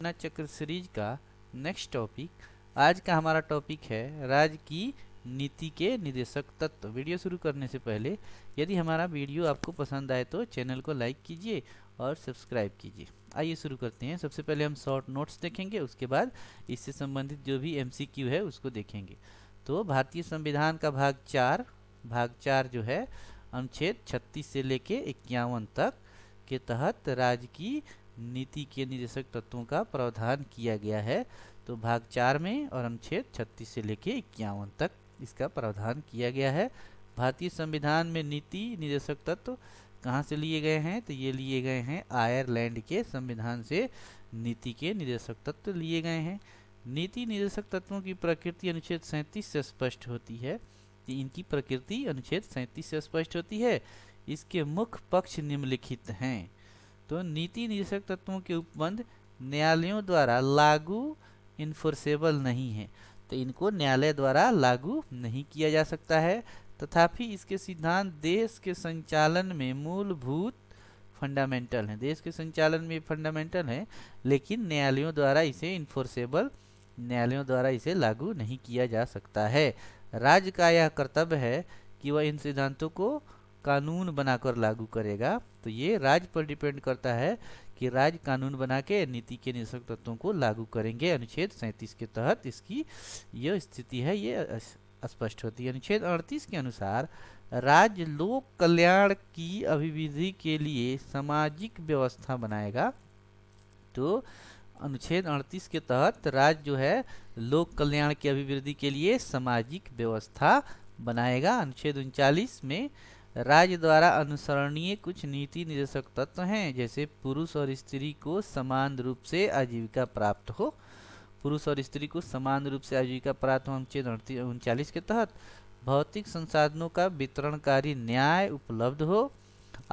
ना चक्र सीरीज का नेक्स्ट टॉपिक। आज का हमारा टॉपिक है राज्य की नीति के निदेशक तत्व। वीडियो शुरू करने से पहले यदि हमारा वीडियो आपको पसंद आए तो चैनल को लाइक कीजिए और सब्सक्राइब कीजिए। आइए शुरू करते हैं। सबसे पहले हम शॉर्ट नोट्स देखेंगे, उसके बाद इससे संबंधित जो भी एमसीक्यू है उसको देखेंगे। तो भारतीय संविधान का भाग चार जो है अनुच्छेद 36 से लेके 51 तक के तहत राज्य की नीति के निदेशक तत्वों का प्रावधान किया गया है। तो भाग 4 में और अनुच्छेद 36 से लेके 51 तक इसका प्रावधान किया गया है। भारतीय संविधान में नीति निदेशक तत्व कहाँ से लिए गए हैं? तो ये लिए गए हैं आयरलैंड के संविधान से नीति के निदेशक तत्व लिए गए हैं। नीति निदेशक तत्वों की प्रकृति अनुच्छेद 37 से स्पष्ट होती है। इनकी प्रकृति अनुच्छेद 37 से स्पष्ट होती है। इसके मुख्य पक्ष निम्नलिखित हैं। तो नीति निदेशक तत्वों के उपबंध न्यायालयों द्वारा लागू इन्फोर्सेबल नहीं है, तो इनको न्यायालय द्वारा लागू नहीं किया जा सकता है। तथापि इसके सिद्धांत देश के संचालन में मूलभूत फंडामेंटल हैं। देश के संचालन में फंडामेंटल हैं, लेकिन न्यायालयों द्वारा इसे इन्फोर्सेबल, न्यायालयों द्वारा इसे लागू नहीं किया जा सकता है। राज्य का यह कर्तव्य है कि वह इन सिद्धांतों को कानून बनाकर लागू करेगा। तो ये राज्य पर डिपेंड करता है कि राज्य कानून बना के नीति के निदेशक तत्वों को लागू करेंगे। अनुच्छेद 37 के तहत इसकी यह स्थिति है, ये स्पष्ट होती है। अनुच्छेद 38 के अनुसार राज्य लोक कल्याण की अभिवृद्धि के लिए सामाजिक व्यवस्था बनाएगा। तो अनुच्छेद 38 के तहत राज्य जो है लोक कल्याण की अभिवृद्धि के लिए सामाजिक व्यवस्था बनाएगा। अनुच्छेद 39 में राज्य द्वारा अनुसरणीय कुछ नीति निदेशक तत्व हैं, जैसे पुरुष और स्त्री को समान रूप से आजीविका प्राप्त हो। पुरुष और स्त्री को समान रूप से आजीविका प्राप्त हो अनुच्छेद 39 के तहत भौतिक संसाधनों का वितरणकारी न्याय उपलब्ध हो।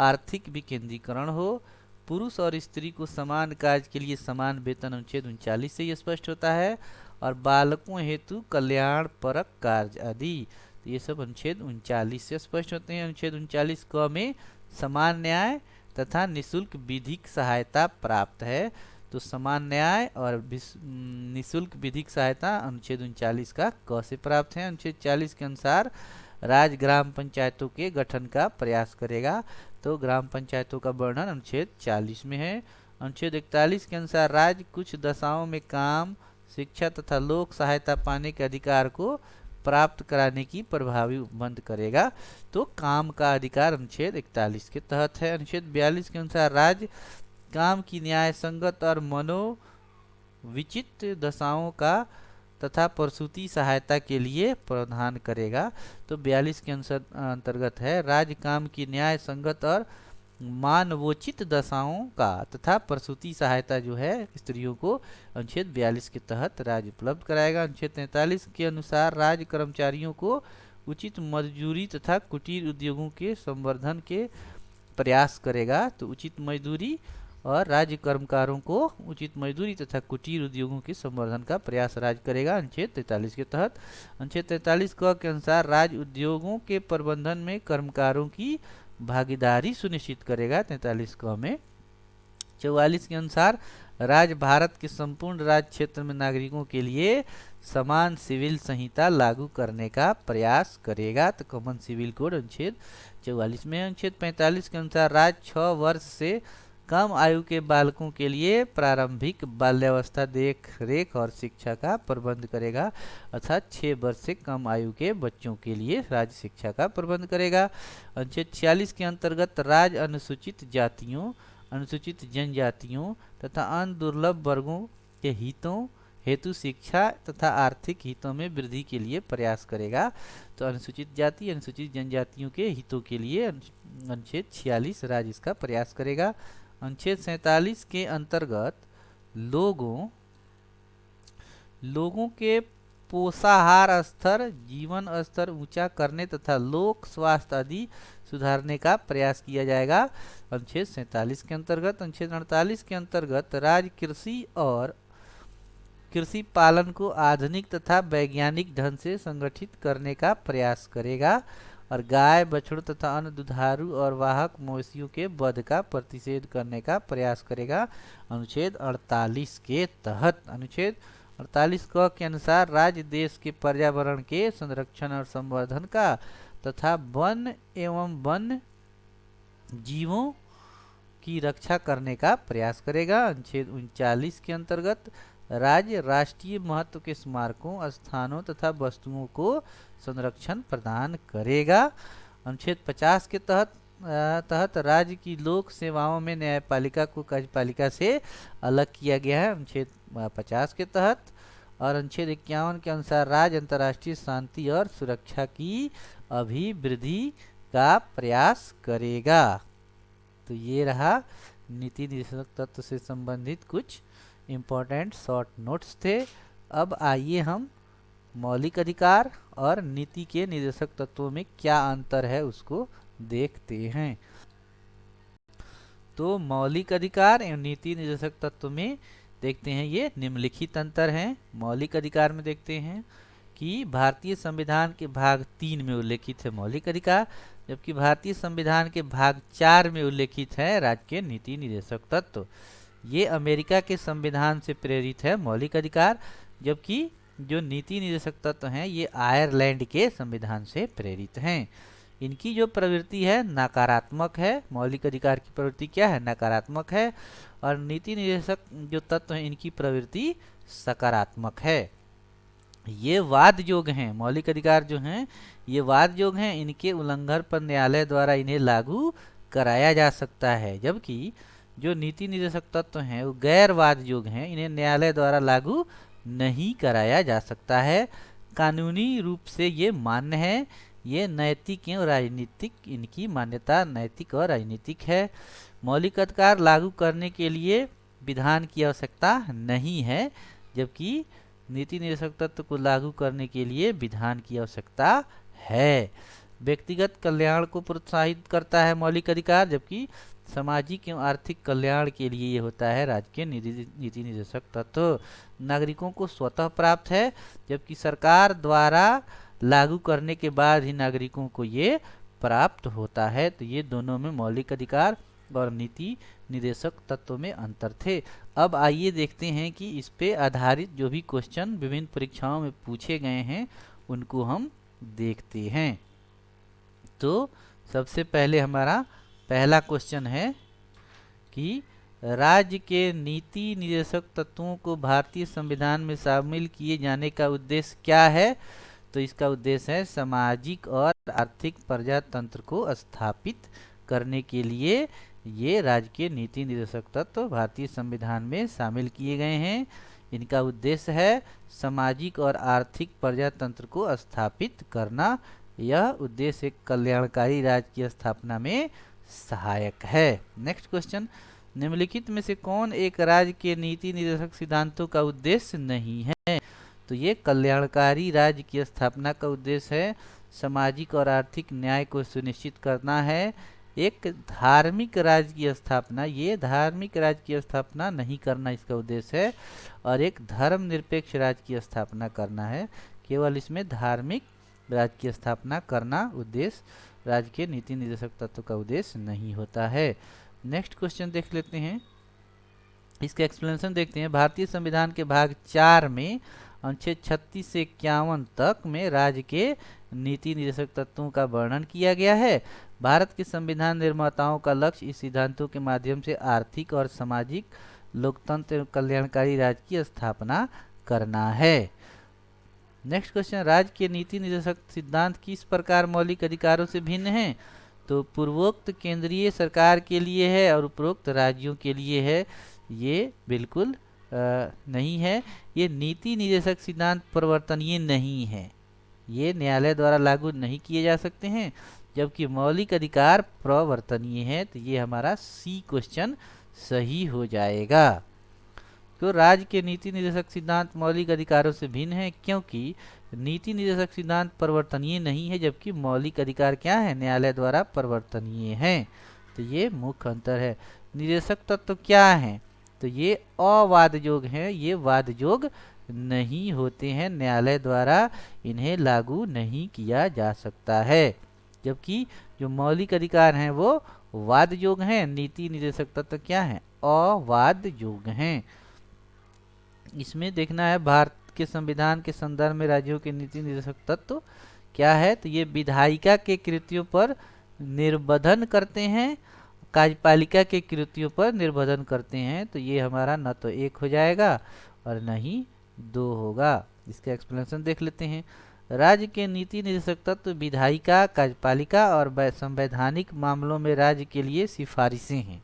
आर्थिक विकेंद्रीकरण हो। पुरुष और स्त्री को समान कार्य के लिए समान वेतन अनुच्छेद 39 से यह स्पष्ट होता है। और बालकों हेतु कल्याण परक कार्य आदि, तो ये सब अनुच्छेद 39 से स्पष्ट होते हैं। अनुच्छेद 39 क में समान न्याय तथा निःशुल्क विधिक सहायता प्राप्त है। तो समान न्याय और निःशुल्क विधिक सहायता अनुच्छेद 39 का क से प्राप्त है। अनुच्छेद 40 के अनुसार राज्य ग्राम पंचायतों के गठन का प्रयास करेगा। तो ग्राम पंचायतों का वर्णन अनुच्छेद 40 में है। अनुच्छेद 41 के अनुसार राज्य कुछ दशाओं में काम, शिक्षा तथा लोक सहायता पाने के अधिकार को प्राप्त कराने की प्रभावी उपबंध करेगा। तो काम का अधिकार अनुच्छेद 41 के तहत है। अनुच्छेद 42 के अनुसार राज्य काम की न्याय संगत और मनोविचित दशाओं का तथा प्रसूति सहायता के लिए प्रावधान करेगा। तो 42 के अंतर्गत है राज्य काम की न्याय संगत और मानवोचित दशाओं का तथा प्रसूति सहायता जो है स्त्रियों को अनुच्छेद 42 के तहत राज्य उपलब्ध कराएगा। अनुच्छेद 43 के अनुसार राज्य कर्मचारियों को उचित मजदूरी तथा कुटीर उद्योगों के संवर्धन के प्रयास करेगा। तो उचित मजदूरी और राज्य कर्मकारों को उचित मजदूरी तथा कुटीर उद्योगों के संवर्धन का प्रयास राज्य करेगा अनुच्छेद 43 के तहत। अनुच्छेद 43 क के अनुसार राज्य उद्योगों के प्रबंधन में कर्मकारों की भागीदारी सुनिश्चित करेगा 43 क में। 44 के अनुसार राज्य भारत के संपूर्ण राज्य क्षेत्र में नागरिकों के लिए समान सिविल संहिता लागू करने का प्रयास करेगा। तो कॉमन सिविल कोड अनुच्छेद 44 में। अनुच्छेद 45 के अनुसार राज्य 6 वर्ष से कम आयु के बालकों के लिए प्रारंभिक बाल्यावस्था देख रेख और शिक्षा का प्रबंध करेगा, अर्थात 6 वर्ष से कम आयु के बच्चों के लिए राज्य शिक्षा का प्रबंध करेगा। अनुच्छेद 46 के अंतर्गत राज्य अनुसूचित जातियों, अनुसूचित जनजातियों तथा अन्य दुर्लभ वर्गों के हितों हेतु शिक्षा तथा आर्थिक हितों में वृद्धि के लिए प्रयास करेगा। तो अनुसूचित जाति, अनुसूचित जनजातियों के हितों के लिए अनुच्छेद 46 राज्य इसका प्रयास करेगा। अनुच्छेद 47 के अंतर्गत लोगों के पोषाहार स्तर, जीवन स्तर ऊंचा करने तथा लोक स्वास्थ्य आदि सुधारने का प्रयास किया जाएगा अनुच्छेद 47 के अंतर्गत। अनुच्छेद 48 के अंतर्गत राज्य कृषि और कृषि पालन को आधुनिक तथा वैज्ञानिक ढंग से संगठित करने का प्रयास करेगा। और गाय, बछड़ों तथा अन्य दुधारू और वाहक मवेशियों के वध का प्रतिषेध करने का प्रयास करेगा। अनुच्छेद 48 के तहत अनुच्छेद 48 क के अनुसार राज्य देश के पर्यावरण के संरक्षण और संवर्धन का तथा वन एवं वन्य जीवों की रक्षा करने का प्रयास करेगा। अनुच्छेद 39 के अंतर्गत राज्य राष्ट्रीय महत्व के स्मारकों, स्थानों तथा वस्तुओं को संरक्षण प्रदान करेगा। अनुच्छेद 50 के तहत राज्य की लोक सेवाओं में न्यायपालिका को कार्यपालिका से अलग किया गया है। अनुच्छेद 50 के तहत और अनुच्छेद 51 के अनुसार राज्य अंतर्राष्ट्रीय शांति और सुरक्षा की अभिवृद्धि का प्रयास करेगा। तो ये रहा नीति निर्देशक तत्व से संबंधित कुछ इम्पोर्टेंट शॉर्ट नोट्स थे। अब आइए हम मौलिक अधिकार और नीति के निर्देशक तत्वों में क्या अंतर है उसको देखते हैं। तो मौलिक अधिकार एवं नीति निर्देशक तत्व में देखते हैं ये निम्नलिखित अंतर हैं। मौलिक अधिकार में देखते हैं कि भारतीय संविधान के भाग 3 में उल्लेखित है मौलिक अधिकार, जबकि भारतीय संविधान के भाग 4 में उल्लेखित है राज्य के नीति निर्देशक तत्व। ये अमेरिका के संविधान से प्रेरित है मौलिक अधिकार, जबकि जो नीति निर्देशक तत्व हैं ये आयरलैंड के संविधान से प्रेरित हैं। इनकी जो प्रवृत्ति है नकारात्मक है। मौलिक अधिकार की प्रवृत्ति क्या है? नकारात्मक है। और नीति निर्देशक जो तत्व हैं इनकी प्रवृत्ति सकारात्मक है। ये वाद योग हैं, मौलिक अधिकार जो हैं ये वाद योग हैं। इनके उल्लंघन पर न्यायालय द्वारा इन्हें लागू कराया जा सकता है, जबकि जो नीति निर्देशक तत्व हैं वो गैर वाद योग हैं, इन्हें न्यायालय द्वारा लागू नहीं कराया जा सकता है। कानूनी रूप से ये मान्य है। ये नैतिक और राजनीतिक, इनकी मान्यता नैतिक और राजनीतिक है। मौलिक अधिकार लागू करने के लिए विधान की आवश्यकता नहीं है, जबकि नीति निर्देशक तत्व को लागू करने के लिए विधान की आवश्यकता है। व्यक्तिगत कल्याण को प्रोत्साहित करता है मौलिक अधिकार, जबकि सामाजिक एवं आर्थिक कल्याण के लिए ये होता है राज्य के नीति निर्देशक तत्व। नागरिकों को स्वतः प्राप्त है, जबकि सरकार द्वारा लागू करने के बाद ही नागरिकों को ये प्राप्त होता है। तो ये दोनों में मौलिक अधिकार और नीति निर्देशक तत्व में अंतर थे। अब आइए देखते हैं कि इस पे आधारित जो भी क्वेश्चन विभिन्न परीक्षाओं में पूछे गए हैं उनको हम देखते हैं। तो सबसे पहले हमारा पहला क्वेश्चन है कि राज्य के नीति निर्देशक तत्वों को भारतीय संविधान में शामिल किए जाने का उद्देश्य क्या है? तो इसका उद्देश्य है सामाजिक और आर्थिक प्रजातंत्र को स्थापित करने के लिए ये राज्य के नीति निर्देशक तत्व भारतीय संविधान में शामिल किए गए हैं। इनका उद्देश्य है सामाजिक और आर्थिक प्रजातंत्र को स्थापित करना। यह उद्देश्य एक कल्याणकारी राज्य की स्थापना में सहायक है। नेक्स्ट क्वेश्चन, निम्नलिखित में से कौन एक राज्य के नीति निर्देशक सिद्धांतों का उद्देश्य नहीं है? तो ये कल्याणकारी राज्य की स्थापना का उद्देश्य है सामाजिक और आर्थिक न्याय को सुनिश्चित करना है। एक धार्मिक राज्य की स्थापना, ये धार्मिक राज्य की स्थापना नहीं करना इसका उद्देश्य है। और एक धर्मनिरपेक्ष राज्य की स्थापना करना है। केवल इसमें धार्मिक राज्य की स्थापना करना उद्देश्य राज्य के नीति निर्देशक तत्व का उद्देश्य नहीं होता है। नेक्स्ट क्वेश्चन देख लेते हैं, इसका एक्सप्लेनेशन देखते हैं। भारतीय संविधान के भाग 4 में अनुच्छेद 36 से 51 तक में राज्य के नीति निर्देशक तत्वों का वर्णन किया गया है। भारत के संविधान निर्माताओं का लक्ष्य इस सिद्धांतों के माध्यम से आर्थिक और सामाजिक लोकतंत्र एवं कल्याणकारी राज्य की स्थापना करना है। नेक्स्ट क्वेश्चन, राज्य के नीति निर्देशक सिद्धांत किस प्रकार मौलिक अधिकारों से भिन्न हैं? तो पूर्वोक्त केंद्रीय सरकार के लिए है और उपरोक्त राज्यों के लिए है। ये बिल्कुल नहीं है। ये नीति निर्देशक सिद्धांत परिवर्तनीय नहीं है, ये न्यायालय द्वारा लागू नहीं किए जा सकते हैं, जबकि मौलिक अधिकार प्रवर्तनीय है। तो ये हमारा सी क्वेश्चन सही हो जाएगा। तो राज्य के नीति निर्देशक सिद्धांत मौलिक अधिकारों से भिन्न है, क्योंकि नीति निर्देशक सिद्धांत परिवर्तनीय नहीं है, जबकि मौलिक अधिकार क्या है? न्यायालय द्वारा परिवर्तनीय है। तो ये मुख्य अंतर है। निर्देशक तत्व क्या है? तो ये अवादयोग हैं, ये वादयोग नहीं होते हैं, न्यायालय द्वारा इन्हें लागू नहीं किया जा सकता है। जबकि जो मौलिक अधिकार हैं वो वाद योग्य हैं। नीति निदेशक तत्व क्या है? अवाद योग्य हैं। इसमें देखना है भारत के संविधान के संदर्भ में राज्यों के नीति निदेशक तत्व क्या है। तो ये विधायिका के कृत्यों पर निर्बधन करते हैं, कार्यपालिका के कृत्यों पर निर्बधन करते हैं। तो ये हमारा न तो 1 हो जाएगा और न ही 2 होगा। इसका एक्सप्लेनेशन देख लेते हैं। राज्य के नीति निदेशक तत्व विधायिका, कार्यपालिका और संवैधानिक मामलों में राज्य के लिए सिफारिशें हैं।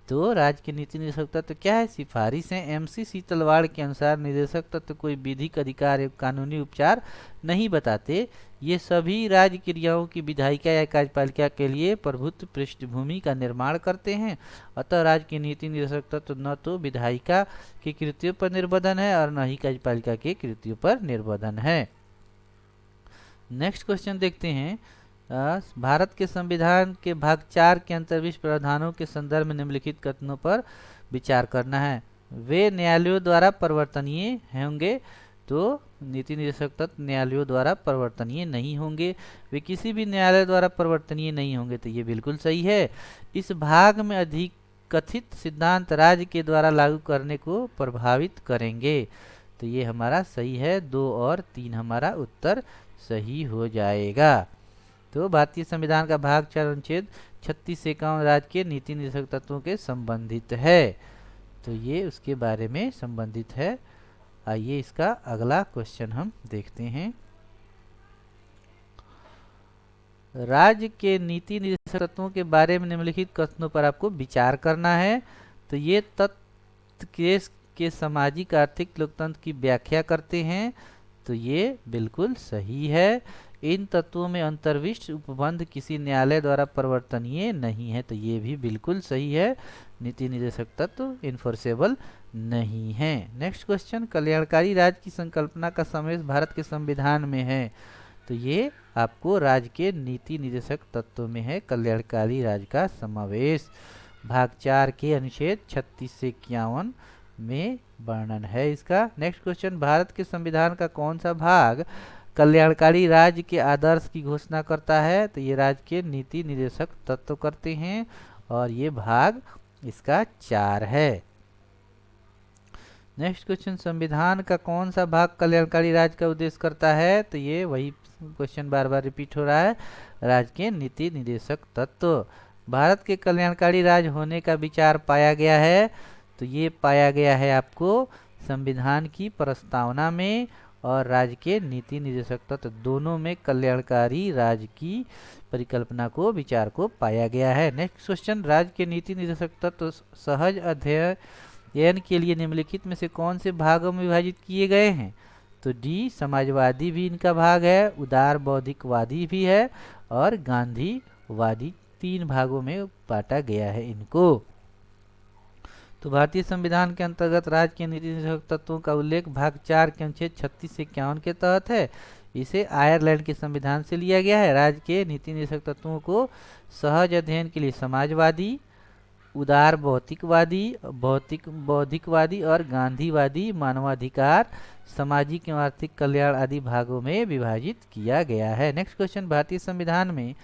तो राज्य के नीति निदेशक तत्व क्या है? सिफारिश है। एमसी शीतलवाड़ के अनुसार निदेशक तत्व कोई विधिक अधिकार एवं कानूनी उपचार नहीं बताते। ये सभी राज्य क्रियाओं की विधायिका या कार्यपालिका के लिए प्रभुत्व पृष्ठभूमि का निर्माण करते हैं। अतः राज्य के नीति निदेशक तत्व न तो विधायिका के कृत्यों पर निर्बधन है और न ही कार्यपालिका के कृत्यों पर निर्बधन है। नेक्स्ट क्वेश्चन देखते हैं। भारत के संविधान के भाग 4 के अंतर्विष्ट प्रावधानों के संदर्भ में निम्नलिखित कथनों पर विचार करना है। वे न्यायालयों द्वारा परिवर्तनीय होंगे। तो नीति निदेशक तत्व न्यायालयों द्वारा परिवर्तनीय नहीं होंगे। वे किसी भी न्यायालय द्वारा परिवर्तनीय नहीं होंगे। तो ये बिल्कुल सही है। इस भाग में अधिक कथित सिद्धांत राज्य के द्वारा लागू करने को प्रभावित करेंगे। तो ये हमारा सही है। 2 और 3 हमारा उत्तर सही हो जाएगा। तो भारतीय संविधान का भाग 4 अनुच्छेद 36 से 51 राज्य के नीति निदेशक तत्वों के संबंधित है। तो ये उसके बारे में संबंधित है। आइए इसका अगला क्वेश्चन हम देखते हैं। राज्य के नीति निदेशक तत्वों के बारे में निम्नलिखित कथनों पर आपको विचार करना है। तो ये तत्व देश के सामाजिक आर्थिक लोकतंत्र की व्याख्या करते हैं। तो ये बिल्कुल सही है। इन तत्वों में अंतर्विष्ट उपबंध किसी न्यायालय द्वारा परिवर्तनीय नहीं है। तो ये भी बिल्कुल सही है। नीति निदेशक तत्व इन्फोर्सेबल नहीं है। Next question. कल्याणकारी राज्य की संकल्पना का समावेश भारत के संविधान में है। तो ये आपको राज्य के नीति निदेशक तत्वों में है कल्याणकारी राज्य का समावेश। भाग 4 के अनुच्छेद 36 से 51 में वर्णन है इसका। Next question. भारत के संविधान का कौन सा भाग कल्याणकारी राज्य के आदर्श की घोषणा करता है? तो ये राज्य के नीति निदेशक तत्व करते हैं और ये भाग इसका 4 है। Next question. संविधान का कौन सा भाग कल्याणकारी राज्य का उद्देश्य करता है? तो ये वही क्वेश्चन बार बार रिपीट हो रहा है। राज्य के नीति निदेशक तत्व। भारत के कल्याणकारी राज्य होने का विचार पाया गया है। तो ये पाया गया है आपको संविधान की प्रस्तावना में और राज्य के नीति निदेशक तत्व दोनों में कल्याणकारी राज्य की परिकल्पना को विचार को पाया गया है। Next question. राज्य के नीति निदेशक तत्व सहज अध्ययन के लिए निम्नलिखित में से कौन से भागों में विभाजित किए गए हैं? तो डी समाजवादी भी इनका भाग है, उदार बौद्धिकवादी भी है और गांधीवादी। 3 भागों में बांटा गया है इनको। तो भारतीय संविधान के अंतर्गत राज्य के नीति निदेशक तत्वों का उल्लेख भाग 4 के अनुच्छेद 36 से 51 के तहत है। इसे आयरलैंड के संविधान से लिया गया है। राज्य के नीति निदेशक तत्वों को सहज अध्ययन के लिए समाजवादी, उदार बौद्धिकवादी और गांधीवादी मानवाधिकार, सामाजिक एवं आर्थिक कल्याण आदि भागों में विभाजित किया गया है। Next question. भारतीय संविधान में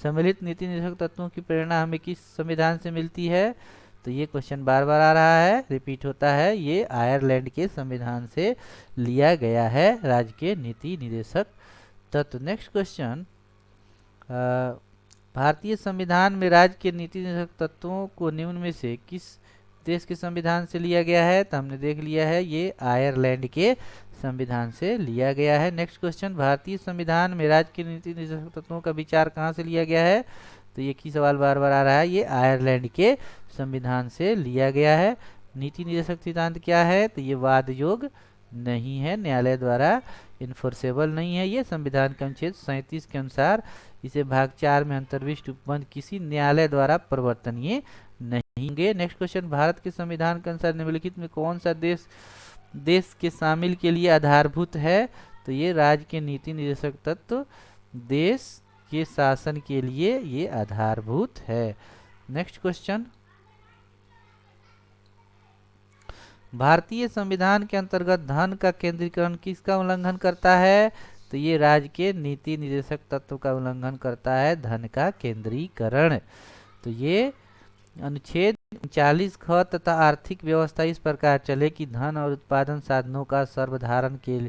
सम्मिलित नीति निदेशक तत्वों की प्रेरणा हमें किस संविधान से मिलती है? तो ये क्वेश्चन बार बार आ रहा है, रिपीट होता है। ये आयरलैंड के संविधान से लिया गया है राज्य के नीति निदेशक तत्व। Next question. भारतीय संविधान में राज्य के नीति निदेशक तत्वों को निम्न में से किस देश के संविधान से लिया गया है? तो हमने देख लिया है ये आयरलैंड के संविधान से लिया गया है। Next question. भारतीय संविधान में राज्य के नीति निदेशक तत्वों का विचार कहाँ से लिया गया है? तो ये की सवाल बार बार आ रहा है। ये आयरलैंड के संविधान से लिया गया है। नीति निदेशक सिद्धांत क्या है? तो ये वाद योग्य नहीं है, न्यायालय द्वारा इन्फोर्सेबल नहीं है। ये संविधान के अनुच्छेद 37 के अनुसार इसे भाग 4 में अंतर्विष्ट उपबंध किसी न्यायालय द्वारा परिवर्तनीय नहीं होंगे। Next question. भारत के संविधान के अनुसार निम्नलिखित में कौन सा देश के शामिल के लिए आधारभूत है? तो ये राज्य के नीति निदेशक तत्व देश के शासन के लिए ये आधारभूत है। Next question. भारतीय संविधान के अंतर्गत धन का केंद्रीकरण किसका उल्लंघन करता है? तो ये राज्य के नीति निर्देशक तत्व का उल्लंघन करता है धन का केंद्रीकरण। तो ये अनुच्छेद 39 ख तथा आर्थिक व्यवस्था इस प्रकार चले कि धन और उत्पादन साधनों का सर्वधारण के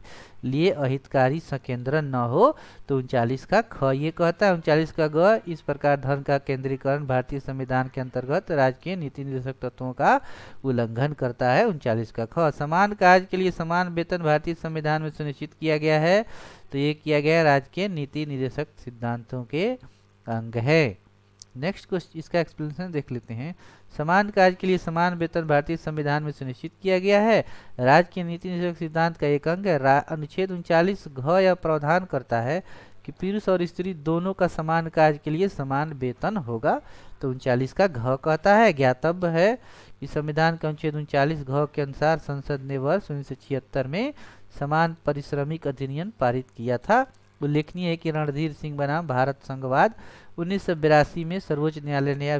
लिए अहितकारी संकेंद्रण न हो। तो 39 का ख ये कहता है। 39 का ग इस प्रकार धन का केंद्रीकरण भारतीय संविधान के अंतर्गत राज्य के नीति निर्देशक तत्वों का उल्लंघन करता है। 39 का ख समान कार्य के लिए समान वेतन भारतीय संविधान में सुनिश्चित किया गया है। तो ये किया गया राज्य के नीति निर्देशक सिद्धांतों के अंग है। नेक्स्ट क्वेश्चन इसका एक्सप्लेनेशन देख लेते हैं। समान कार्य के लिए समान वेतन भारतीय संविधान में सुनिश्चित किया गया है, राज्य के नीति निर्देशक सिद्धांत का एक अंग है। अनुच्छेद 39 घ यह प्रावधान करता है कि पुरुष और स्त्री दोनों का समान कार्य के लिए समान वेतन होगा। तो 39 का घ कहता है। ज्ञातव्य है कि संविधान के अनुच्छेद 39 घ के अनुसार संसद ने वर्ष 1976 में समान पारिश्रमिक अधिनियम पारित किया था। उल्लेखनीय है कि रणधीर सिंह बनाम भारत संघवाद 1982 में सर्वोच्च न्यायालय ने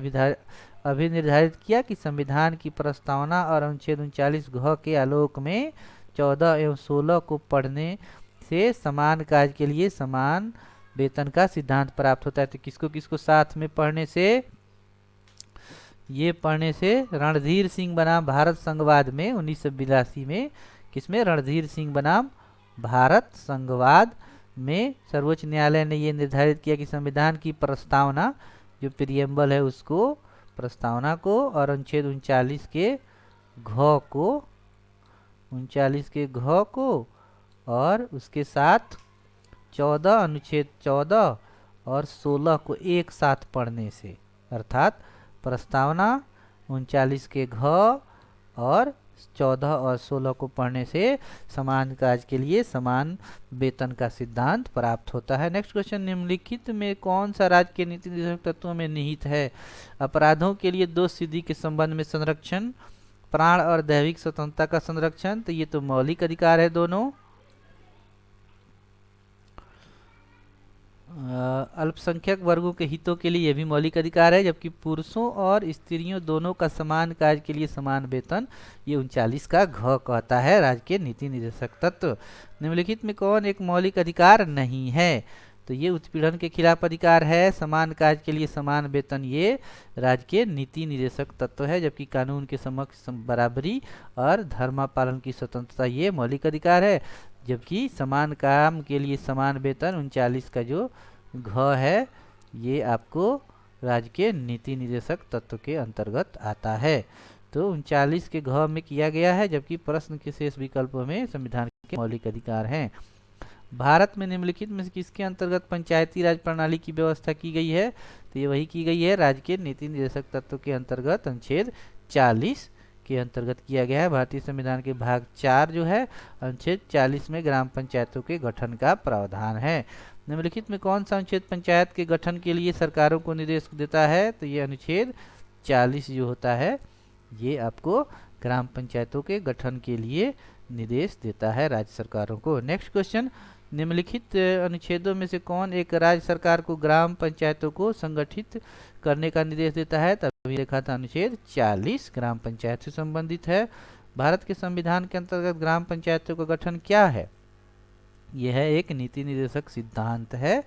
अभिनिर्धारित किया कि संविधान की प्रस्तावना और अनुच्छेद 39 घ के आलोक में 14 एवं 16 को पढ़ने से समान कार्य के लिए समान वेतन का सिद्धांत प्राप्त होता है। तो किसको किसको साथ में पढ़ने से? ये पढ़ने से रणधीर सिंह बनाम भारत संघवाद में 1982 में, किसमें? रणधीर सिंह बनाम भारत संघवाद में सर्वोच्च न्यायालय ने ये निर्धारित किया कि संविधान की प्रस्तावना जो प्रियम्बल है उसको, प्रस्तावना को और अनुच्छेद 39 के घ को, 39 के घ को और उसके साथ 14 अनुच्छेद 14 और 16 को एक साथ पढ़ने से, अर्थात प्रस्तावना 39 के घ और 14 और 16 को पढ़ने से समान कार्य के लिए समान वेतन का सिद्धांत प्राप्त होता है। नेक्स्ट क्वेश्चन, निम्नलिखित में कौन सा राज्य के नीति निर्देशक तत्वों में निहित है? अपराधों के लिए दोष सिद्धि के संबंध में संरक्षण, प्राण और दैविक स्वतंत्रता का संरक्षण। तो ये तो मौलिक अधिकार है दोनों। अल्पसंख्यक वर्गों के हितों के लिए यह भी मौलिक अधिकार है, जबकि पुरुषों और स्त्रियों दोनों का समान कार्य के लिए समान वेतन, ये 39 का घ कहता है राज्य के नीति निर्देशक तत्व। निम्नलिखित में कौन एक मौलिक अधिकार नहीं है? तो ये उत्पीड़न के खिलाफ अधिकार है। समान कार्य के लिए समान वेतन ये राज्य के नीति निर्देशक तत्व है, जबकि कानून के समक्ष बराबरी और धर्मापालन की स्वतंत्रता ये मौलिक अधिकार है। जबकि समान काम के लिए समान वेतन 39 का जो घ है ये आपको राज्य के नीति निर्देशक तत्व के अंतर्गत आता है। तो 39 के घ में किया गया है, जबकि प्रश्न के शेष विकल्पों में संविधान के मौलिक अधिकार हैं। भारत में निम्नलिखित में किसके अंतर्गत पंचायती राज प्रणाली की व्यवस्था की गई है? तो ये वही की गई है राज्य के नीति निर्देशक तत्व के अंतर्गत अनुच्छेद 40 के अंतर्गत किया गया है। भारतीय संविधान के भाग 4 जो है अनुच्छेद 40 में ग्राम पंचायतों के गठन का प्रावधान है। निम्नलिखित में कौन सा अनुच्छेद पंचायत के गठन के लिए सरकारों को निर्देश देता है? तो ये अनुच्छेद 40 जो होता है ये आपको ग्राम पंचायतों के गठन के लिए निर्देश देता है राज्य सरकारों को। नेक्स्ट क्वेश्चन, निम्नलिखित अनुच्छेदों में से कौन एक राज्य सरकार को ग्राम पंचायतों को संगठित करने का निर्देश देता है? तभी देखा था अनुच्छेद 40 ग्राम पंचायत से संबंधित है। भारत के संविधान के अंतर्गत ग्राम पंचायतों का गठन क्या है? यह एक नीति निर्देशक सिद्धांत है।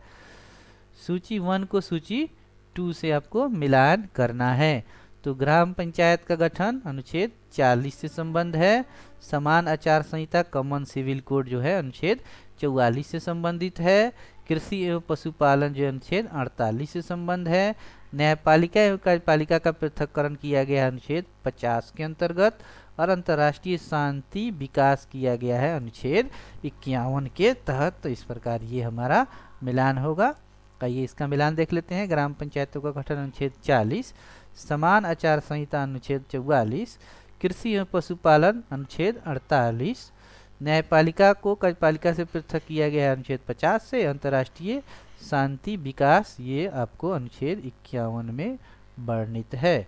सूची 1 को सूची 2 से आपको मिलान करना है। तो ग्राम पंचायत का गठन अनुच्छेद 40 से संबंध है। समान आचार संहिता कॉमन सिविल कोड जो है अनुच्छेद 44 से संबंधित है। कृषि एवं पशुपालन जो अनुच्छेद 48 से संबंध है। न्यायपालिका एवं कार्यपालिका का पृथक्करण किया गया अनुच्छेद 50 के अंतर्गत। और अंतर्राष्ट्रीय शांति विकास किया गया है अनुच्छेद 51 के तहत। तो इस प्रकार ये हमारा मिलान होगा। आइए इसका मिलान देख लेते हैं। ग्राम पंचायतों का गठन अनुच्छेद 40, समान आचार संहिता अनुच्छेद 44, कृषि एवं पशुपालन अनुच्छेद 48, न्यायपालिका को कार्यपालिका से पृथक किया गया है अनुच्छेद 50 से। अंतर्राष्ट्रीय शांति विकास ये आपको अनुच्छेद 51 में वर्णित है।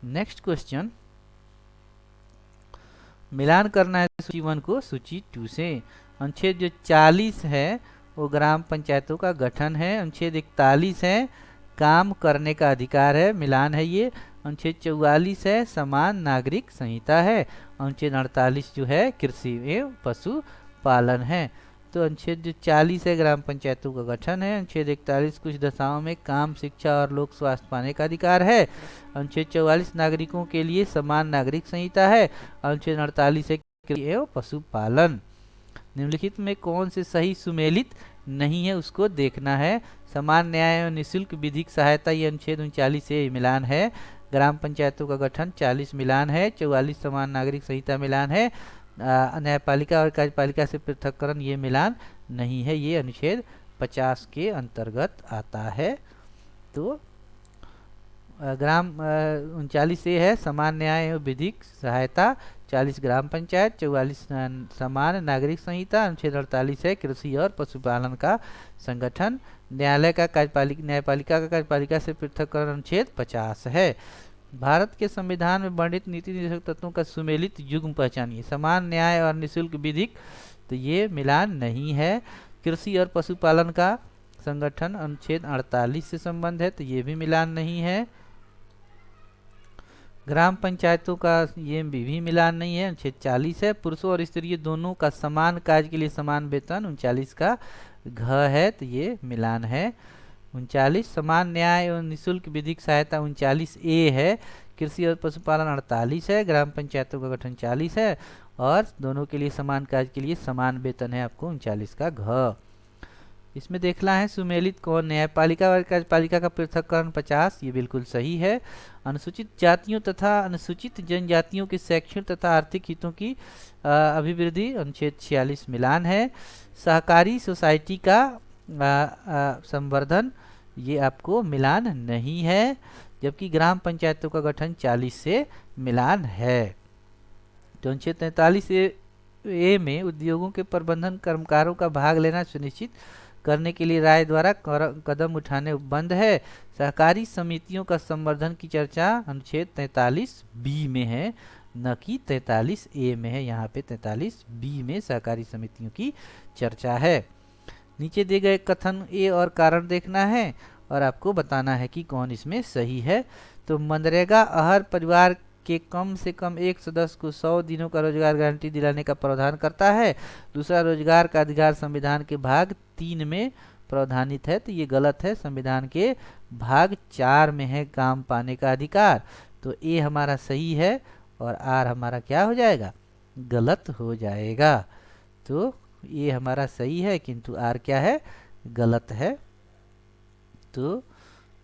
नेक्स्ट क्वेश्चन, मिलान करना है सूची 1 को सूची 2 से। अनुच्छेद जो 40 है वो ग्राम पंचायतों का गठन है। अनुच्छेद 41 है काम करने का अधिकार है, मिलान है ये। अनुच्छेद 44 है समान नागरिक संहिता है। अनुच्छेद 48 जो है कृषि एवं पशुपालन है। तो अनुच्छेद जो 40 है ग्राम पंचायतों का गठन है। अनुच्छेद 41 कुछ दशाओं में काम, शिक्षा और लोक स्वास्थ्य पाने का अधिकार है। अनुच्छेद 44 नागरिकों के लिए समान नागरिक संहिता है। अनुच्छेद 48 है एवं पशुपालन। निम्नलिखित में कौन से सही सुमेलित नहीं है उसको देखना है। समान न्याय एवं निःशुल्क विधिक सहायता ये अनुच्छेद 39 से मिलान है। ग्राम पंचायतों का गठन 40 मिलान है। 44 समान नागरिक संहिता मिलान है। न्यायपालिका और कार्यपालिका से पृथककरण ये मिलान नहीं है, ये अनुच्छेद 50 के अंतर्गत आता है। तो ग्राम 39 ए है समान न्याय एवं विधिक सहायता, 40 ग्राम पंचायत, 44 समान नागरिक संहिता, अनुच्छेद 48 है कृषि और पशुपालन का संगठन, न्यायापालिका का कार्यपालिका से पृथककरण अनुच्छेद 50 है। भारत के संविधान में वर्णित नीति निर्देशक तत्वों का सुमेलित युग्म पहचानिए। समान न्याय और निःशुल्क विधिक, तो ये मिलान नहीं है। कृषि और पशुपालन का संगठन अनुच्छेद 48 से संबंध है, तो ये भी मिलान नहीं है। ग्राम पंचायतों का ये भी मिलान नहीं है, अनुच्छेद 40 है। पुरुषों और स्त्रियों दोनों का समान कार्य के लिए समान वेतन 39 का घ है, तो ये मिलान है। 39 समान न्याय एवं निःशुल्क विधिक सहायता 39 ए है। कृषि और पशुपालन 48 है। ग्राम पंचायतों का गठन 40 है और दोनों के लिए समान कार्य के लिए समान वेतन है आपको 39 का घ। इसमें देखना है सुमेलित कौन। न्यायपालिका और कार्यपालिका का पृथककरण 50, ये बिल्कुल सही है। अनुसूचित जातियों तथा अनुसूचित जनजातियों के शैक्षणिक तथा आर्थिक हितों की अभिवृद्धि अनुच्छेद 46 मिलान है। सहकारी सोसाइटी का संवर्धन ये आपको मिलान नहीं है, जबकि ग्राम पंचायतों का गठन 40 से मिलान है। तो अनुच्छेद 43 ए में उद्योगों के प्रबंधन कर्मकारों का भाग लेना सुनिश्चित करने के लिए राय द्वारा कदम उठाने उपबंध है। सहकारी समितियों का संवर्धन की चर्चा अनुच्छेद 43 बी में है, न कि 43 ए में है। यहाँ पे 43 बी में सहकारी समितियों की चर्चा है। नीचे दिए गए कथन ए और कारण देखना है और आपको बताना है कि कौन इसमें सही है। तो मनरेगा हर परिवार के कम से कम एक सदस्य को 100 दिनों का रोजगार गारंटी दिलाने का प्रावधान करता है। दूसरा, रोजगार का अधिकार संविधान के भाग 3 में प्रावधानित है, तो ये गलत है। संविधान के भाग 4 में है काम पाने का अधिकार, तो ए हमारा सही है और आर हमारा क्या हो जाएगा, गलत हो जाएगा। तो ये हमारा सही है किंतु आर क्या है, गलत है। तो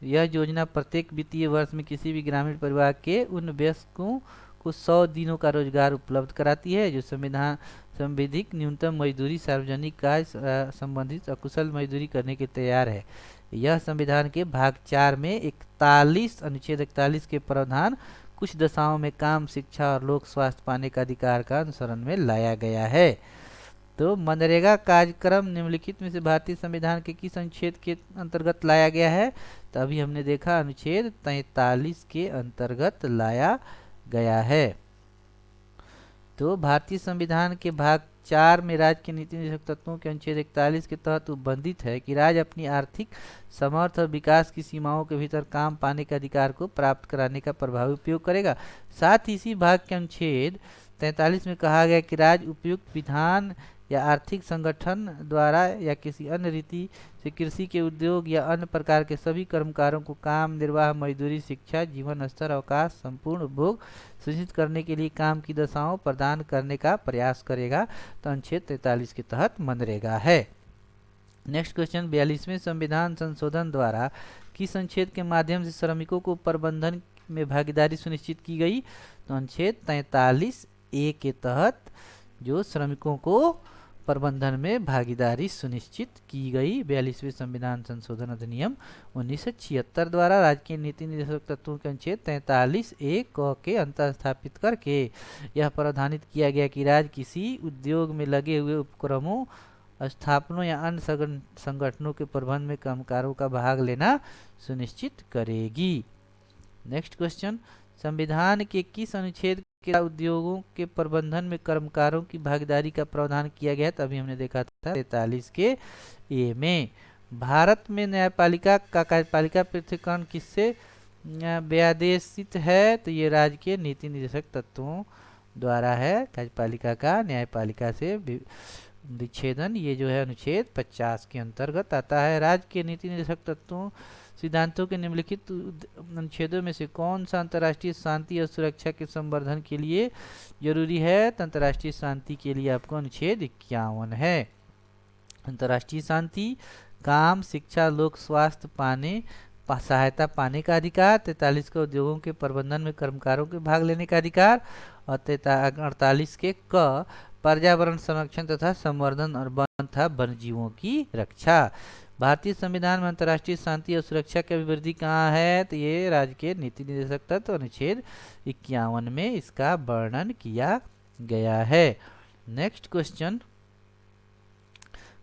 यह योजना प्रत्येक वित्तीय वर्ष में किसी भी ग्रामीण परिवार के उन वयस्कों को 100 दिनों का रोजगार उपलब्ध कराती है जो संविधिक न्यूनतम मजदूरी सार्वजनिक कार्य संबंधित अकुशल मजदूरी करने के तैयार है। यह संविधान के भाग 4 में 41 अनुच्छेद 41 के प्रावधान कुछ दशाओं में काम, शिक्षा और लोक स्वास्थ्य पाने का अधिकार का अनुसरण में लाया गया है। तो मनरेगा कार्यक्रम निम्नलिखित में से भारतीय संविधान के किस अनुच्छेद के अंतर्गत लाया गया है, तो अभी हमने देखा अनुच्छेद 43 के अंतर्गत लाया गया है। तो भारतीय संविधान के भाग 4 में राज्य के नीति निर्देशक तत्वों के अनुच्छेद 41 के तहत उपबंधित है कि राज्य अपनी आर्थिक समर्थ और विकास की सीमाओं के भीतर काम पाने के अधिकार को प्राप्त कराने का प्रभावी उपयोग करेगा। साथ ही इसी भाग के अनुच्छेद 43 में कहा गया कि राज्य उपयुक्त विधान या आर्थिक संगठन द्वारा या किसी अन्य रीति से कृषि के उद्योग या अन्य प्रकार के सभी कर्मकारों को काम, निर्वाह, मजदूरी, शिक्षा, जीवन स्तर, अवकाश, संपूर्ण उपभोग सुनिश्चित करने के लिए काम की दशाओं प्रदान करने का प्रयास करेगा। तो अनुच्छेद 43 के तहत मनरेगा है। नेक्स्ट क्वेश्चन 42वें संविधान संशोधन द्वारा किस अनुच्छेद के माध्यम से श्रमिकों को प्रबंधन में भागीदारी सुनिश्चित की गई, तो अनुच्छेद 43 ए के तहत जो श्रमिकों को प्रबंधन में भागीदारी सुनिश्चित की गई। 42वें संविधान संशोधन अधिनियम 1976 द्वारा राज्य के नीति निर्देशक तत्वों के अनुच्छेद 43 ए क के अंतर स्थापित करके यह प्रावधानित किया गया कि राज्य किसी उद्योग में लगे हुए उपक्रमों, स्थापनों या अन्य संगठनों के प्रबंधन में कर्मकारों का भाग लेना सुनिश्चित करेगी। नेक्स्ट क्वेश्चन, संविधान के किस अनुच्छेद के उद्योगों के प्रबंधन में कर्मकारों की भागीदारी का प्रावधान किया गया, तभी हमने देखा था 43 के ए में। भारत में न्यायपालिका का कार्यपालिका पृथक्करण किससे व्यादेशित है, तो ये राज्य के नीति निर्देशक तत्वों द्वारा है। कार्यपालिका का न्यायपालिका से विच्छेदन, ये जो है अनुच्छेद 50 के अंतर्गत आता है। राज्य के नीति निर्देशक तत्वों सिद्धांतों के निम्नलिखित अनुच्छेदों में से कौन सा अंतर्राष्ट्रीय शांति और सुरक्षा के संवर्धन के लिए जरूरी है? तो अंतर्राष्ट्रीय शांति के लिए आपको अनुच्छेद 51 है। अंतर्राष्ट्रीय शांति, काम, शिक्षा, लोक स्वास्थ्य पाने, सहायता पाने का अधिकार, 43 के उद्योगों के प्रबंधन में कर्मकारों के भाग लेने का अधिकार, और 48 के क पर्यावरण संरक्षण तथा संवर्धन और वन तथा वन्यजीवों की रक्षा। भारतीय संविधान में अंतर्राष्ट्रीय शांति और सुरक्षा की अभिवृद्धि कहाँ है? तो ये राज्य के नीति निर्देशक तत्व अनुच्छेद 51 में इसका वर्णन किया गया है। नेक्स्ट क्वेश्चन,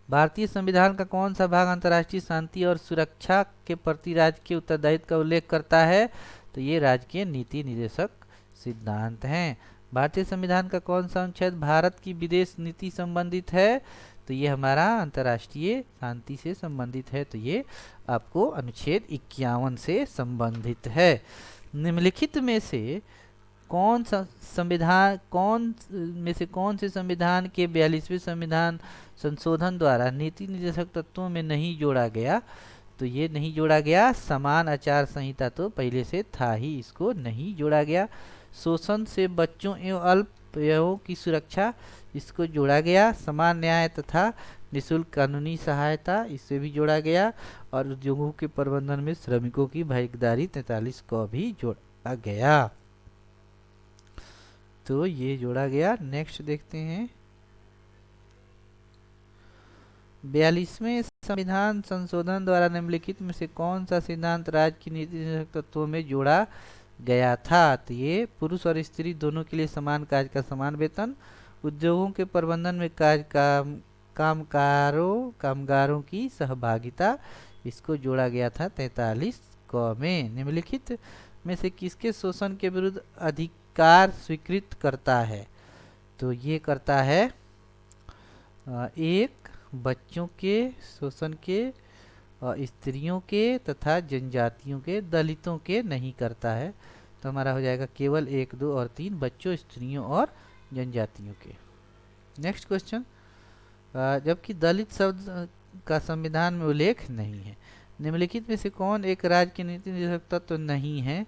भारतीय संविधान का कौन सा भाग अंतर्राष्ट्रीय शांति और सुरक्षा के प्रति राज्य के उत्तरदायित्व का उल्लेख करता है? तो ये राज्य के नीति निर्देशक सिद्धांत हैं। भारतीय संविधान का कौन सा अनुच्छेद भारत की विदेश नीति संबंधित है? तो ये हमारा अंतर्राष्ट्रीय शांति से संबंधित है, तो ये आपको अनुच्छेद 51 से संबंधित है। निम्नलिखित में से कौन से संविधान के 42वें संविधान संशोधन द्वारा नीति निर्देशक तत्वों में नहीं जोड़ा गया? तो ये नहीं जोड़ा गया। समान आचार संहिता तो पहले से था ही, इसको नहीं जोड़ा गया। शोषण से बच्चों एवं अल्पवयों की सुरक्षा, इसको जोड़ा गया। समान न्याय तथा निःशुल्क कानूनी सहायता, इससे भी जोड़ा गया। और उद्योगों के प्रबंधन में श्रमिकों की भागीदारी 43 को भी जोड़ा गया, तो ये जोड़ा गया। नेक्स्ट देखते हैं, 42वें संविधान संशोधन द्वारा निम्नलिखित में से कौन सा सिद्धांत राज्य की नीति निर्देशक तत्वों में जोड़ा गया था? तो ये पुरुष और स्त्री दोनों के लिए समान कार्य का समान वेतन, उद्योगों के प्रबंधन में कामगारों की सहभागिता, इसको जोड़ा गया था 43 क में। निम्नलिखित में से किसके शोषण के विरुद्ध अधिकार स्वीकृत करता है? तो ये करता है एक, बच्चों के शोषण के, स्त्रियों के तथा जनजातियों के, दलितों के नहीं करता है। तो हमारा हो जाएगा केवल 1, 2 और 3, बच्चों, स्त्रियों और जनजातियों के। नेक्स्ट क्वेश्चन, जबकि दलित शब्द का संविधान में उल्लेख नहीं है, निम्नलिखित में से कौन एक राज्य की नीति निर्देशक तत्व नहीं है?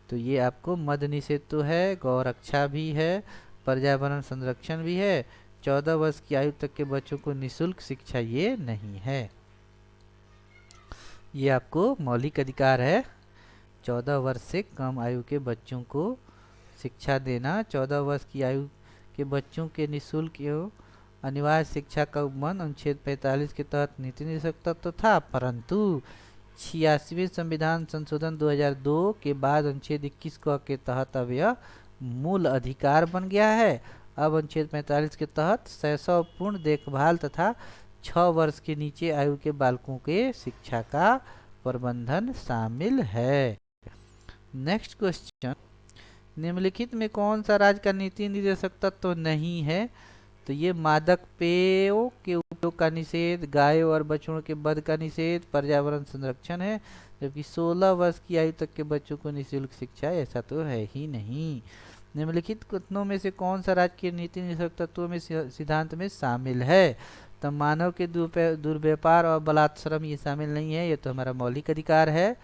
तो ये आपको मद्य निषेध तो है, गौरक्षा भी है, पर्यावरण संरक्षण भी है, 14 वर्ष की आयु तक के बच्चों को निःशुल्क शिक्षा ये नहीं है। ये आपको मौलिक अधिकार है, 14 वर्ष से कम आयु के बच्चों को शिक्षा देना। 14 वर्ष की आयु के बच्चों के निःशुल्क एवं अनिवार्य शिक्षा का उपबंध अनुच्छेद 45 के तहत नीति निर्देशक तत्व था, परंतु 86वें संविधान संशोधन 2002 के बाद अनुच्छेद 21 के तहत अब यह मूल अधिकार बन गया है। अब अनुच्छेद 45 के तहत शैशवपूर्ण देखभाल तथा 6 वर्ष के नीचे आयु के बालकों के शिक्षा का प्रबंधन शामिल है। नेक्स्ट क्वेश्चन, निम्नलिखित में कौन सा राज्य का नीति निर्देशक तत्व नहीं है? तो ये मादक पेयों के उपयोग का निषेध, गायों और बछड़ों के वध का निषेध, पर्यावरण संरक्षण है। जबकि 16 वर्ष की आयु तक के बच्चों को निःशुल्क शिक्षा, ऐसा तो है ही नहीं। निम्नलिखित कथनों में से कौन सा राज्य के नीति निर्देशक तत्वों में सिद्धांत में शामिल है? तो मानव के दुर्व्यापार और बलात्श्रम ये शामिल नहीं है, ये तो हमारा मौलिक अधिकार है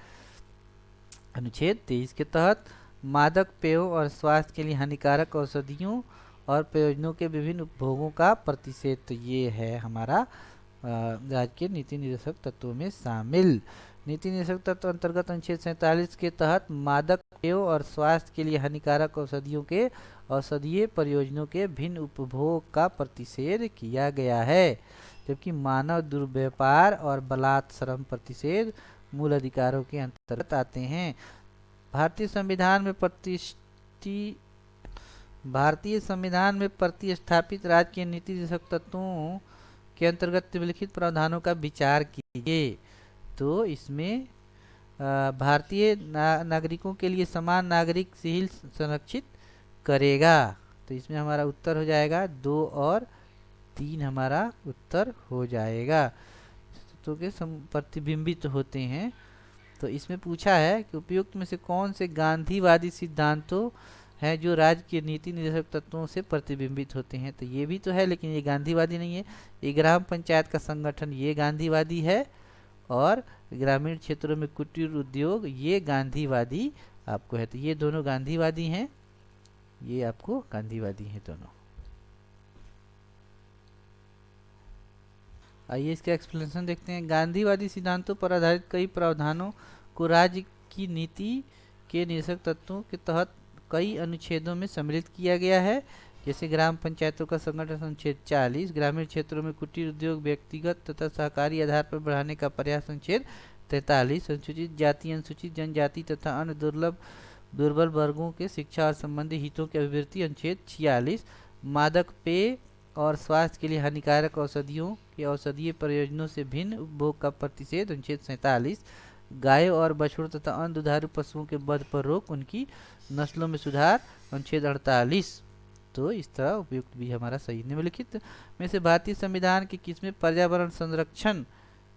अनुच्छेद 23 के तहत। मादक पेयों और स्वास्थ्य के लिए हानिकारक औषधियों और प्रयोजनों के विभिन्न उपभोगों का प्रतिषेध, तो ये है हमारा राज्य के नीति निर्देशक तत्वों में शामिल। नीति निर्देशक तत्व अंतर्गत अनुच्छेद 47 के तहत मादक पेयों और स्वास्थ्य के लिए हानिकारक औषधियों के औषधीय प्रयोजनों के भिन्न उपभोग का प्रतिषेध किया गया है, जबकि मानव दुर्व्यापार और बलात्श्रम प्रतिषेध मूल अधिकारों के अंतर्गत आते हैं। भारतीय संविधान में प्रतिस्थापित राज्य के नीति निर्देशक तत्वों के अंतर्गत निम्नलिखित प्रावधानों का विचार कीजिए। तो इसमें भारतीय नागरिकों के लिए समान नागरिक सील संरक्षित करेगा, तो इसमें हमारा उत्तर हो जाएगा 2 और 3 हमारा उत्तर हो जाएगा, तो के प्रतिबिंबित होते हैं। तो इसमें पूछा है कि उपयुक्त में से कौन से गांधीवादी सिद्धांतों हैं जो राज्य के नीति निर्देशक तत्वों से प्रतिबिंबित होते हैं। तो ये भी तो है, लेकिन ये गांधीवादी नहीं है। ये ग्राम पंचायत का संगठन ये गांधीवादी है, और ग्रामीण क्षेत्रों में कुटीर उद्योग ये गांधीवादी आपको है। तो ये दोनों गांधीवादी हैं, ये आपको गांधीवादी हैं दोनों। आइए इसका एक्सप्लेनेशन देखते हैं। गांधीवादी सिद्धांतों पर आधारित कई प्रावधानों को राज्य की नीति के निर्देशक तत्वों के तहत कई अनुच्छेदों में सम्मिलित किया गया है। जैसे ग्राम पंचायतों का संगठन अनुच्छेद 40, ग्रामीण क्षेत्रों में कुटीर उद्योग व्यक्तिगत तथा सहकारी आधार पर बढ़ाने का प्रयास अनुच्छेद 43, अनुसूचित जाति अनुसूचित जनजाति तथा अन्य दुर्बल वर्गों के शिक्षा और संबंधी हितों की अभिवृद्धि अनुच्छेद 46, मादक पेय और स्वास्थ्य के लिए हानिकारक औषधियों के औषधीय प्रयोजनों से भिन्न उपभोग का प्रतिषेध अनुच्छेद 47, गायों और बछड़ों तथा अन्य दुधारू पशुओं के वध पर रोक, उनकी नस्लों में सुधार अनुच्छेद 48। तो इस तरह उपयुक्त भी हमारा सही। निम्नलिखित में से भारतीय संविधान की किसमें पर्यावरण संरक्षण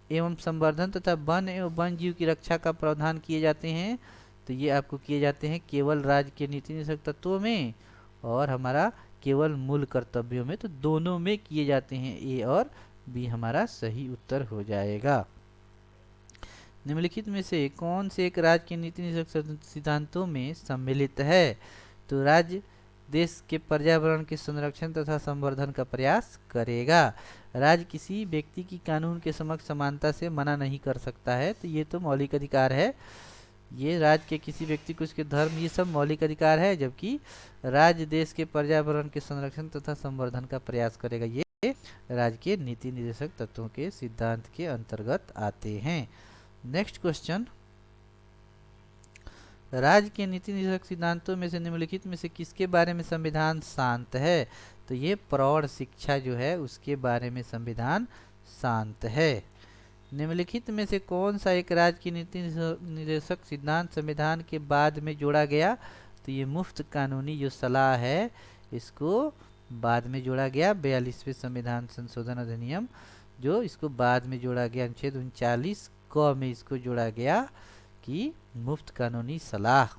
एवं संवर्धन तथा वन एवं वन जीव की रक्षा का प्रावधान किए जाते हैं? तो ये आपको किए जाते हैं केवल राज्य के नीति निर्देशक तत्वों में और हमारा केवल मूल कर्तव्यों में। तो दोनों में किए जाते हैं। ए और बी हमारा सही उत्तर हो जाएगा। निम्नलिखित में से कौन से एक राज्य के नीति निर्देशक सिद्धांतों में सम्मिलित है? तो राज्य देश के पर्यावरण के संरक्षण तथा संवर्धन का प्रयास करेगा। राज्य किसी व्यक्ति की कानून के समक्ष समानता से मना नहीं कर सकता है। तो ये तो मौलिक अधिकार है। ये राज्य के किसी व्यक्ति को उसके धर्म ये सब मौलिक अधिकार है, जबकि राज्य देश के पर्यावरण के संरक्षण तथा संवर्धन का प्रयास करेगा। ये राज्य के नीति निर्देशक तत्वों के सिद्धांत के अंतर्गत आते हैं। नेक्स्ट क्वेश्चन, राज्य के नीति निर्देशक सिद्धांतों में से निम्नलिखित में से किसके बारे में संविधान शांत है? तो ये प्रौढ़ शिक्षा जो है उसके बारे में संविधान शांत है। निम्नलिखित में से कौन सा एक राज्य की नीति निर्देशक सिद्धांत संविधान के बाद में जोड़ा गया? तो ये मुफ्त कानूनी जो सलाह है इसको बाद में जोड़ा गया। 42वें संविधान संशोधन अधिनियम जो इसको बाद में जोड़ा गया, अनुच्छेद 39 क में इसको जोड़ा गया कि मुफ्त कानूनी सलाह।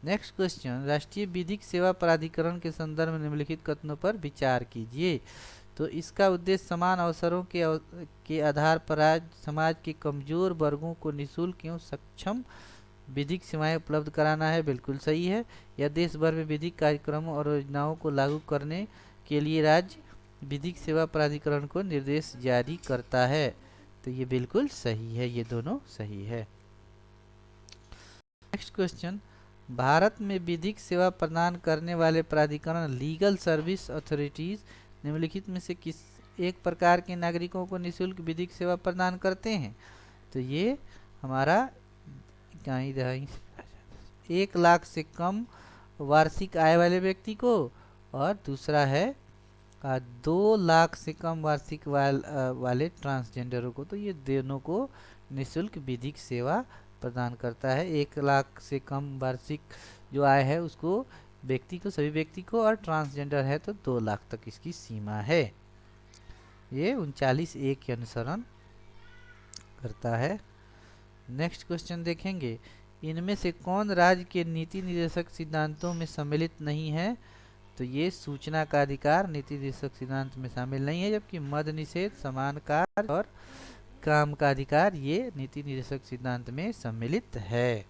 नेक्स्ट क्वेश्चन, राष्ट्रीय विधिक सेवा प्राधिकरण के संदर्भ में निम्नलिखित कथनों पर विचार कीजिए। तो इसका उद्देश्य समान अवसरों के आधार पर राज्य समाज के कमजोर वर्गों को निःशुल्क एवं सक्षम विधिक सेवाएं उपलब्ध कराना है। बिल्कुल सही है। यह देश भर में विधिक कार्यक्रमों और योजनाओं को लागू करने के लिए राज्य विधिक सेवा प्राधिकरण को निर्देश जारी करता है। तो ये बिल्कुल सही है, ये दोनों सही है। नेक्स्ट क्वेश्चन, भारत में विधिक सेवा प्रदान करने वाले प्राधिकरण लीगल सर्विस अथॉरिटीज निम्नलिखित में से किस एक प्रकार के नागरिकों को निःशुल्क विधिक सेवा प्रदान करते हैं? तो ये हमारा 1 लाख से कम वार्षिक आय वाले व्यक्ति को, और दूसरा है 2 लाख से कम वार्षिक वाले ट्रांसजेंडरों को। तो ये दोनों को निःशुल्क विधिक सेवा प्रदान करता है। 1 लाख से कम वार्षिक जो आय है उसको व्यक्ति को, सभी व्यक्ति को, और ट्रांसजेंडर है तो 2 लाख तक इसकी सीमा है। ये 39(a) के अनुसरण करता है। नेक्स्ट क्वेश्चन देखेंगे, इनमें से कौन राज्य के नीति निर्देशक सिद्धांतों में सम्मिलित नहीं है? तो ये सूचना का अधिकार नीति निर्देशक सिद्धांत में शामिल नहीं है, जबकि मद निषेध, समान कार्य और काम का अधिकार ये नीति निर्देशक सिद्धांत में सम्मिलित है।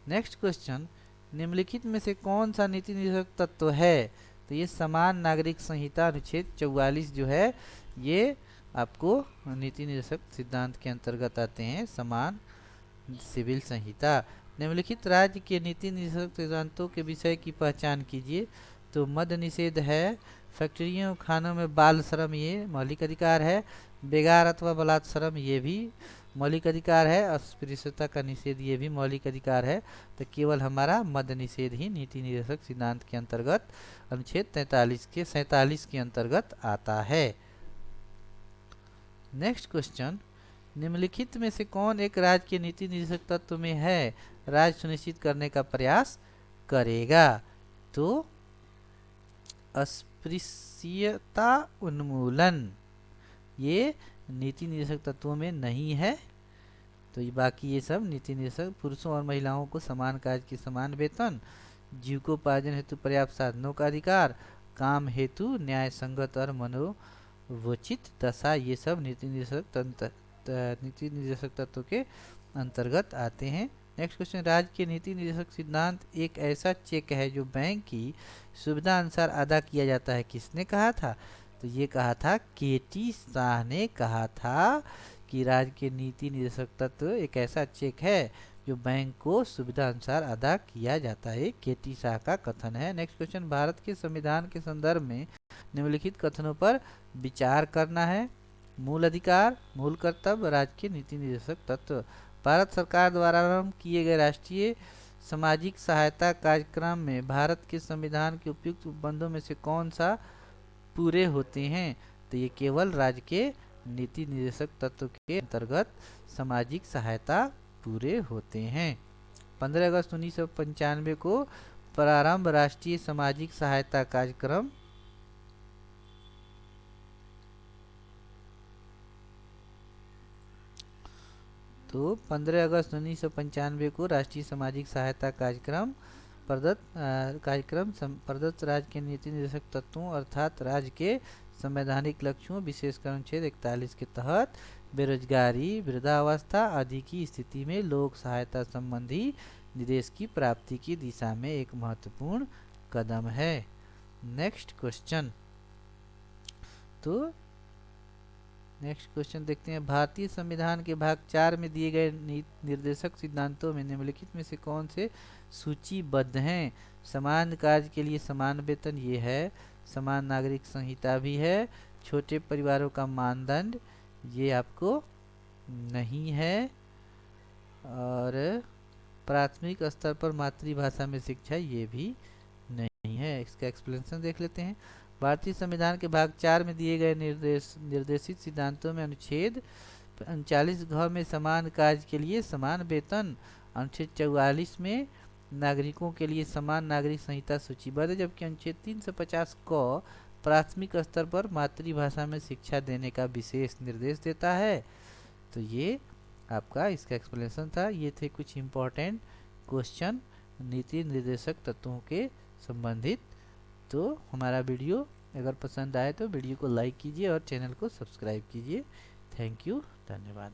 नेक्स्ट क्वेश्चन, निम्नलिखित में से कौन सा नीति निर्देशक तत्व है? तो ये समान नागरिक संहिता अनुच्छेद 44 जो है ये आपको नीति निर्देशक सिद्धांत के अंतर्गत आते हैं। समान सिविल संहिता। निम्नलिखित राज्य के नीति निर्देशक सिद्धांतों के विषय की पहचान कीजिए। तो मद निषेध है, फैक्ट्रियों खानों में बाल श्रम ये मौलिक अधिकार है, बेगार अथवा बलात् श्रम ये भी मौलिक अधिकार है, अस्पृश्यता का निषेध ये भी मौलिक अधिकार है। तो केवल हमारा मद निषेध ही नीति निर्देशक सिद्धांत के अंतर्गत अनुच्छेद 47 के अंतर्गत आता है। नेक्स्ट क्वेश्चन, निम्नलिखित में से कौन एक राज्य के नीति निर्देशक तत्व में है राज्य सुनिश्चित करने का प्रयास करेगा? तो अस्पृश्यता उन्मूलन ये नीति निर्देशक तत्वों में नहीं है। तो ये बाकी ये सब नीति निर्देशक पुरुषों और महिलाओं को समान कार्य के समान वेतन, जीविकोपार्जन हेतु पर्याप्त साधनों का अधिकार, काम हेतु न्याय संगत और मनोवोचित दशा, ये सब नीति निर्देशक तत्व के अंतर्गत आते हैं। नेक्स्ट क्वेश्चन, राज्य के नीति निर्देशक सिद्धांत एक ऐसा चेक है जो बैंक की सुविधा अनुसार अदा किया जाता है। किसने कहा था? तो ये कहा था केटी शाह ने कहा था कि राज्य के नीति निर्देशक तत्व एक ऐसा चेक है जो बैंक को सुविधा अनुसार अदा किया जाता है। केटी शाह का कथन है। नेक्स्ट क्वेश्चन, भारत के संविधान के संदर्भ में निम्नलिखित कथनों पर विचार करना है। मूल अधिकार, मूल कर्तव्य, राज्य के नीति निर्देशक तत्व। भारत सरकार द्वारा आरंभ किए गए राष्ट्रीय सामाजिक सहायता कार्यक्रम में भारत के संविधान के उपयुक्त उपबंधों में से कौन सा पूरे होते हैं? तो ये केवल राज्य के नीति निर्देशक तत्व के अंतर्गत सामाजिक सहायता पूरे होते हैं। 15 अगस्त 1995 को प्रारंभ राष्ट्रीय सामाजिक सहायता कार्यक्रम तो 15 अगस्त 1995 को राष्ट्रीय सामाजिक सहायता कार्यक्रम प्रदत्त राज्य के नीति निर्देशक तत्वों अर्थात राज्य के संवैधानिक लक्ष्यों विशेषकर अनुच्छेद 41 के तहत बेरोजगारी, वृद्धावस्था आदि की स्थिति में लोक सहायता संबंधी निर्देश की प्राप्ति की दिशा में एक महत्वपूर्ण कदम है। नेक्स्ट क्वेश्चन, तो नेक्स्ट क्वेश्चन देखते हैं। भारतीय संविधान के भाग 4 में दिए गए निर्देशक सिद्धांतों में निम्नलिखित में से कौन से सूचीबद्ध हैं? समान कार्य के लिए समान वेतन, ये है। समान नागरिक संहिता भी है। छोटे परिवारों का मानदंड, ये आपको नहीं है। और प्राथमिक स्तर पर मातृभाषा में शिक्षा, ये भी नहीं है। इसका एक्सप्लेनेशन देख लेते हैं। भारतीय संविधान के भाग 4 में दिए गए निर्देशित सिद्धांतों में अनुच्छेद 39 घ में समान कार्य के लिए समान वेतन, अनुच्छेद 44 में नागरिकों के लिए समान नागरिक संहिता सूचीबद्ध है, जबकि अनुच्छेद 350 क प्राथमिक स्तर पर मातृभाषा में शिक्षा देने का विशेष निर्देश देता है। तो ये आपका इसका एक्सप्लेनेशन था। ये थे कुछ इम्पोर्टेंट क्वेश्चन नीति निर्देशक तत्वों के संबंधित। तो हमारा वीडियो अगर पसंद आए तो वीडियो को लाइक कीजिए और चैनल को सब्सक्राइब कीजिए। थैंक यू, धन्यवाद।